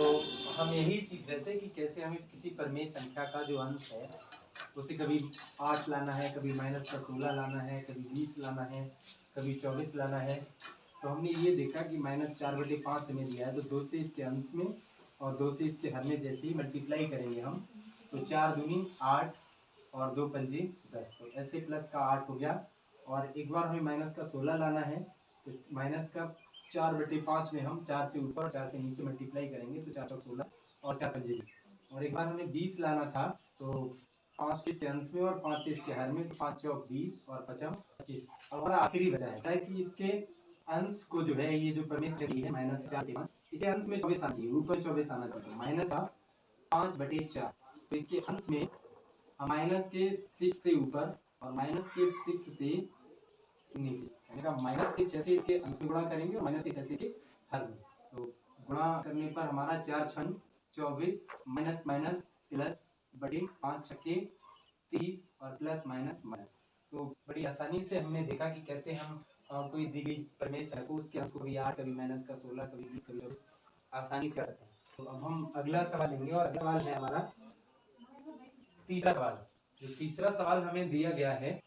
हम यही सीख रहे थे कि कैसे हमें किसी परिमेय संख्या का जो अंश है उसे कभी 8 लाना है, कभी माइनस का 16 लाना है, कभी 20 लाना है, कभी 24 लाना है। तो हमने ये देखा कि -4/5 हमें दिया है, तो 2 से इसके अंश में और 2 से इसके हर में जैसे ही मल्टीप्लाई करेंगे हम, तो 4 दूनी 8 और 2 पंजे 10, तो ऐसे प्लस का 8 हो गया। और एक बार हमें माइनस का 16 लाना है, तो माइनस का 4/5 में हम 4 से ऊपर 4 से नीचे मल्टीप्लाई करेंगे, तो 4 चौक 16 और 4 पंजे 20। और एक बार हमें 20 लाना था, तो 5 से इसके अंश में और 5 से इसके हर में, तो 5 चौक 20 और 5 25। अब हमारा आखिरी बचा है कि इसके अंश को जो है, ये जो प्रमेय से है -4/5, इसके अंश में 24 आना चाहिए, ऊपर 24 आना चाहिए, माइनस का 5/4। तो इसके अंश में हम माइनस के 6 से ऊपर और माइनस के 6 से नीचे, यानी कि माइनस के 6 से इसके अंश में गुणा करेंगे और माइनस के 6 से इसके हर में। तो गुणा करने पर हमारा 4 छन 24 माइनस माइनस प्लस बटे 5 छक्के 30 और प्लस माइनस माइनस। तो बड़ी आसानी से हमने देखा कि कैसे हम कोई दी गई प्रमेय संख्या को, उसके अंश को कभी 8, कभी माइनस का 16, कभी 20, कभी 24 आसानी से कर सकते हैं। तो अब हम अगला सवाल लेंगे, और अगला सवाल है हमारा तीसरा सवाल। जो तीसरा सवाल हमें दिया गया है,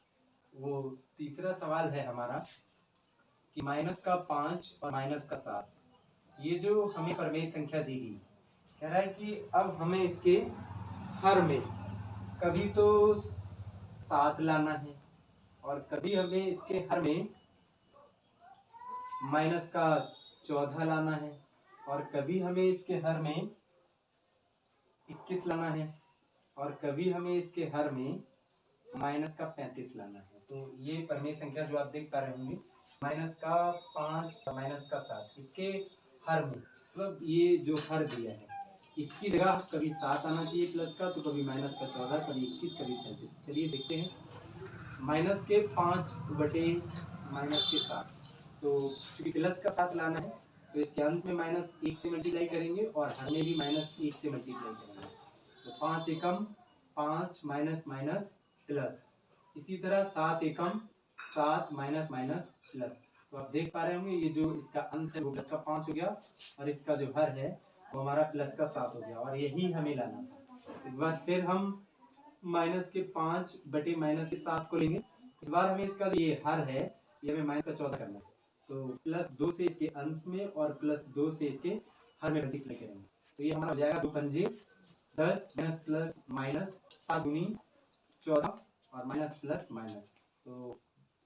वो तीसरा सवाल है हमारा कि माइनस का 5 और माइनस का 7, ये जो हमें प्रमेय संख्या दी गई, कह रहा है कि अब हमें इसके हर में कभी तो 7 लाना है और कभी हमें इसके हर में माइनस का 14 लाना है और कभी हमें इसके हर में 21 लाना है और कभी हमें इसके हर में माइनस का 35 लाना है। तो ये प्रमेय संख्या जो आप देख पा रहे होंगे, माइनस का 5 और माइनस का 7, इसके हर में, मतलब ये जो हर दिया है इसकी जगह कभी 7 आना चाहिए प्लस का, तो कभी माइनस का 14, कभी 21, कभी 35। चलिए देखते हैं। माइनस के 5 बटे माइनस के 7, तो चूंकि प्लस का 7 लाना है, तो इसके अंश में -1 से मल्टीप्लाई करेंगे और हर में भी -1 से मल्टीप्लाई करेंगे। तो 5 एकम 5 माइनस माइनस प्लस, इसी तरह 7 एकम 7 माइनस माइनस प्लस। तो आप देख पा रहे होंगे ये जो इसका अंश है वो प्लस का 5 हो गया और इसका जो हर है वो हमारा प्लस का 7 हो गया, और यही हमें लाना था। एक बार फिर हम माइनस के 5 बटे माइनस के 7 को लेंगे। इस बार हमें इसका जो ये हर है ये हमें माइनस का 14 करना है, तो +2 से इसके अंश में और +2 से इसके हर में मल्टीप्लाई करेंगे। तो ये हमारा हो जाएगा 2 पंजे 10 माइनस प्लस माइनस 7 दूनी 14 और माइनस प्लस माइनस। तो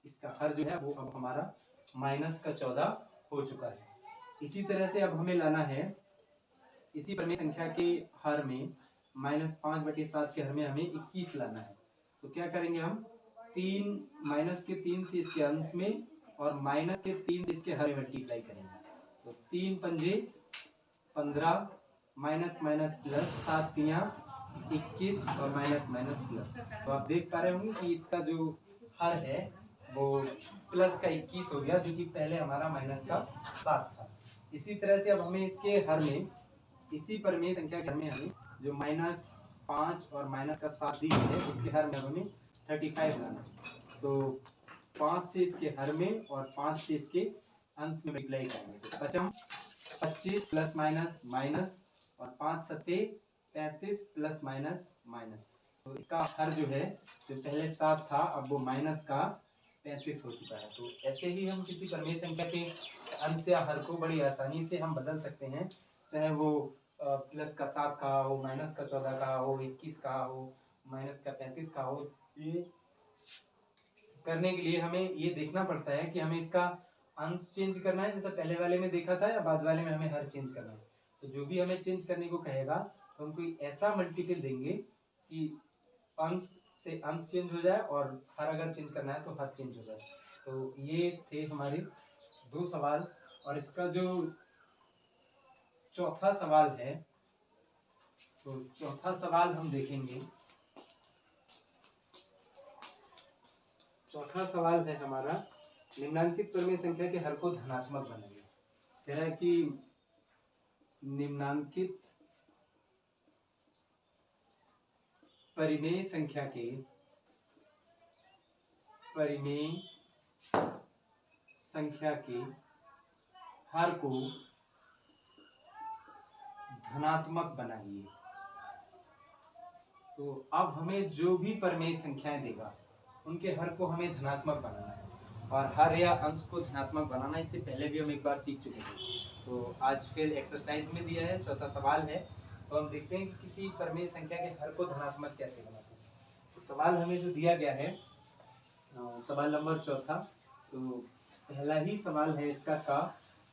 इसका हर जो है वो अब हमारा -14 हो चुका है। इसी तरह से अब हमें लाना है इसी प्रमेय संख्या के हर में -5/7 के हर में हमें 21 लाना है। तो क्या करेंगे हम, माइनस के 3 से इसके अंश में और माइनस के 3 से इसके हर में मल्टीप्लाई करेंगे। तो 3 पंजे 15 माइनस माइनस प्लस 7 तियां 21 और माइनस माइनस प्लस। तो आप देख पा रहे होंगे कि इसका जो हर है वो प्लस का 21 हो गया, जो कि पहले हमारा माइनस का 7 था। इसी तरह से अब हमें इसके हर में, इसी प्रमेय संख्या के हर में हमें जो -5 और माइनस का 7 दी गई है, इसके हर में हमें 35 लाना है। तो 5 से इसके हर में और 5 से इसके अंश में मल्टीप्लाई करेंगे, तो 25 प्लस माइनस माइनस और 5 सत्ते 35 प्लस माइनस माइनस। तो इसका हर जो है, जो पहले 7 था अब वो माइनस का 35 हो चुका है। तो ऐसे ही हम किसी प्रमेय संख्या के अंश या हर को बड़ी आसानी से हम बदल सकते हैं, चाहे वो प्लस का 7 का हो, माइनस का 14 का हो, 21 का हो, माइनस का 35 का हो। ये करने के लिए हमें ये देखना पड़ता है कि हमें इसका अंश चेंज करना है, जैसा पहले वाले में देखा था, या बाद वाले में हमें हर चेंज करना है। तो जो भी हमें चेंज करने को कहेगा, तो हम कोई ऐसा मल्टीपल देंगे कि अंश से अंश चेंज हो जाए और हर अगर चेंज करना है तो हर चेंज हो जाए। तो ये थे हमारे 2 सवाल, और इसका जो चौथा सवाल है, तो चौथा सवाल हम देखेंगे। चौथा सवाल है हमारा, निम्नांकित प्रमेय संख्या के हर को धनात्मक बनाइए। कह रहा है कि निम्नांकित परिमेय संख्या के हर को धनात्मक बनाइए। तो अब हमें जो भी परिमेय संख्याएं देगा उनके हर को हमें धनात्मक बनाना है, और हर या अंश को धनात्मक बनाना इससे पहले भी हम एक बार सीख चुके हैं। तो आज फिर एक्सरसाइज में दिया है, चौथा सवाल है। तो हम देखते हैं कि किसी परिमेय संख्या के हर को धनात्मक कैसे बनाते हैं। तो सवाल हमें जो दिया गया है, सवाल नंबर चौथा, तो पहला ही सवाल है इसका का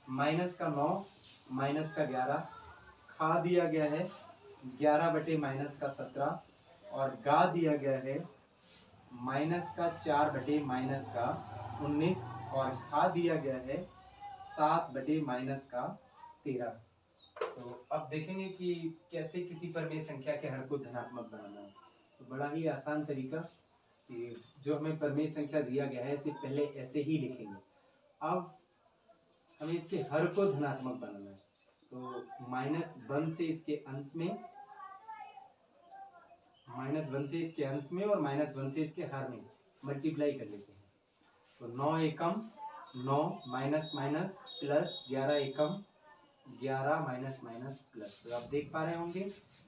-9 -11, खा दिया गया है 11 बटे -17, और गा दिया गया है -4 बटे -19, और खा दिया गया है 7 बटे -13। तो अब देखेंगे कि कैसे किसी परिमेय संख्या के हर को धनात्मक बनाना है। तो बड़ा ही आसान तरीका कि जो हमें परिमेय संख्या दिया गया है इसे पहले ऐसे ही लिखेंगे। अब हमें इसके हर को धनात्मक बनाना है, तो -1 से इसके अंश में, -1 से इसके अंश में और -1 से इसके हर में मल्टीप्लाई कर लेते हैं। तो 9 एकम 9 माइनस माइनस प्लस 11 एकम 11 माइनस माइनस प्लस। तो आप देख पा रहे होंगे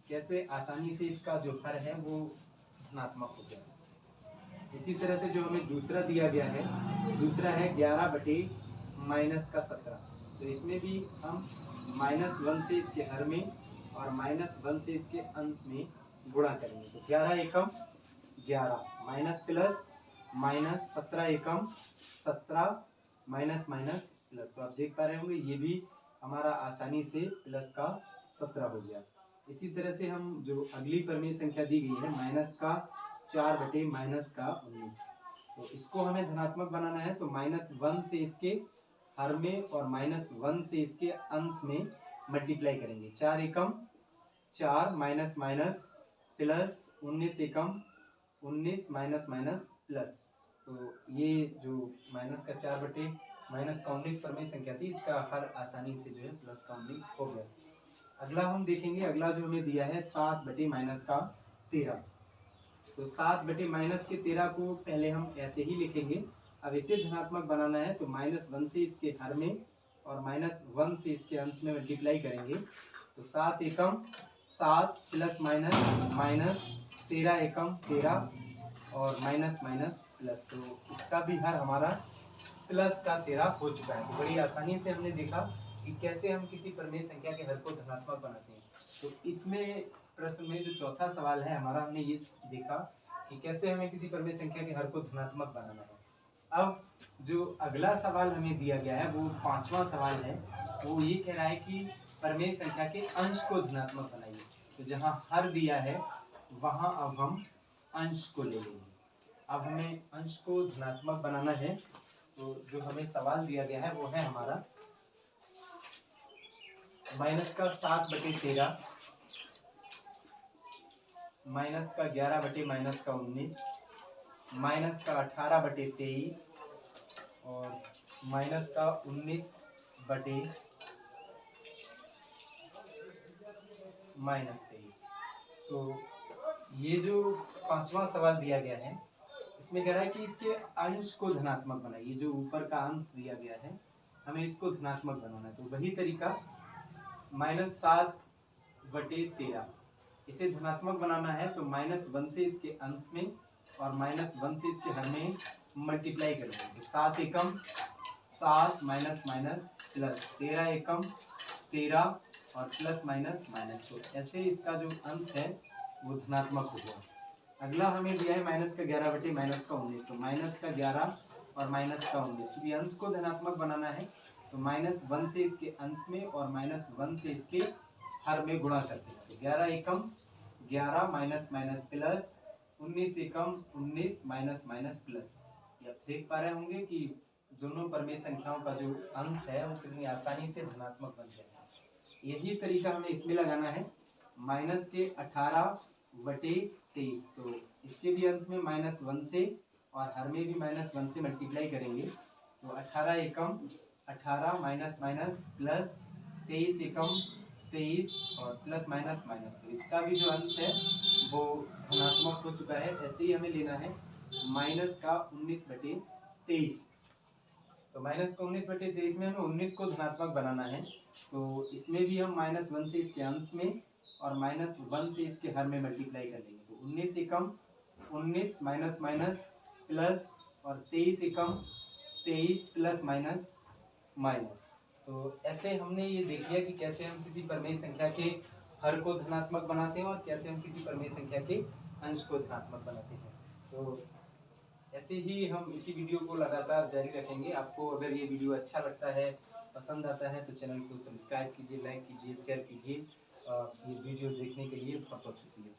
कैसे आसानी से इसका जो हर है वो धनात्मक हो गया। इसी तरह से जो हमें दूसरा दिया गया है, दूसरा है 11 बटे -17। तो इसमें भी हम -1 से इसके हर में और -1 से इसके अंश में गुणा करेंगे। तो 11 एकम 11 माइनस प्लस माइनस, 17 एकम 17 माइनस माइनस प्लस। तो आप देख पा रहे होंगे ये भी हमारा आसानी से प्लस का 17 हो गया। इसी तरह से हम जो अगली परिमेय संख्या दी गई है -4 बटे -19, तो इसको हमें धनात्मक बनाना है। तो -1 से इसके हर में और -1 से इसके अंश में मल्टीप्लाई करेंगे। 4 एकम 4 माइनस माइनस प्लस 19 एकम 19 माइनस माइनस प्लस। तो ये जो -4 बटे -19 परिमेय संख्या थी, इसका हर आसानी से जो है प्लस का 19 हो गया। अगला हम देखेंगे, अगला जो हमें दिया है 7 बटे -13। तो 7 बटे -13 को पहले हम ऐसे ही लिखेंगे। अब इसे धनात्मक बनाना है तो -1 से इसके हर में और -1 से इसके अंश में मल्टीप्लाई करेंगे। तो 7 एकम 7 प्लस माइनस माइनस 13 एकम 13 और माइनस माइनस प्लस। तो इसका भी हर हमारा प्लस का 13 हो चुका है। तो बड़ी आसानी से हमने देखा कि कैसे हम किसी परिमेय संख्या के हर को धनात्मक बनाते हैं। तो इसमें प्रश्न में जो चौथा सवाल है हमारा, हमने ये देखा कि कैसे हमें किसी परिमेय संख्या के हर को धनात्मक बनाना है। अब जो अगला सवाल हमें दिया गया है वो पांचवा सवाल है। वो ये कह रहा है कि परिमेय संख्या के अंश को धनात्मक बनाइए। तो जहाँ हर दिया है वहाँ अब हम अंश को ले लेंगे। अब हमें अंश को धनात्मक बनाना है। तो जो हमें सवाल दिया गया है वो है हमारा -7 बटे 13, -11 बटे -19, -18 बटे 23 और -19 बटे -23। तो ये जो पांचवा सवाल दिया गया है इसमें कह रहा है कि इसके अंश को धनात्मक बनाइए। जो ऊपर का अंश दिया गया है हमें इसको धनात्मक बनाना है। तो वही तरीका -7 बटे 13, इसे धनात्मक बनाना है। तो -1 से इसके अंश में और -1 से इसके हर में मल्टीप्लाई करेंगे। तो 7 एकम 7 माइनस माइनस प्लस 13 एकम 13 और प्लस माइनस माइनस। तो ऐसे इसका जो अंश है वो धनात्मक हो गया। अगला हमें दिया है -11 बटे -19। तो -11 और -19, चूंकि अंश को धनात्मक बनाना है तो -1 से इसके अंश में और -1 से इसके हर में गुणा करते हैं। तो 11 एकम 11 माइनस माइनस प्लस 19 एकम 19 माइनस माइनस प्लस। आप देख पा रहे होंगे कि दोनों परिमेय संख्याओं का जो अंश है वो कितनी आसानी से धनात्मक बन जाएगा। यही तरीका हमें इसमें लगाना है। -18 बटे 23, तो इसके भी अंश में -1 से और हर में भी -1 से मल्टीप्लाई करेंगे। तो 18 एकम 18 माइनस माइनस प्लस 23 एकम 23 और प्लस माइनस माइनस। तो इसका भी जो अंश है वो धनात्मक हो चुका है। ऐसे ही हमें लेना है -19 बटे 23। तो -19 बटे 23 में हमें 19 को धनात्मक बनाना है। तो इसमें भी हम -1 से इसके अंश में और -1 से इसके हर में मल्टीप्लाई कर लेंगे। तो 19 एकम 19 माइनस माइनस प्लस और 23 एकम 23 प्लस माइनस माइनस। तो ऐसे हमने ये देख लिया कि कैसे हम किसी परमेय संख्या के हर को धनात्मक बनाते हैं और कैसे हम किसी परमेय संख्या के अंश को धनात्मक बनाते हैं। तो ऐसे ही हम इसी वीडियो को लगातार जारी रखेंगे। आपको अगर ये वीडियो अच्छा लगता है, पसंद आता है, तो चैनल को सब्सक्राइब कीजिए, लाइक कीजिए, शेयर कीजिए। ये वीडियो देखने के लिए बहुत बहुत शुक्रिया।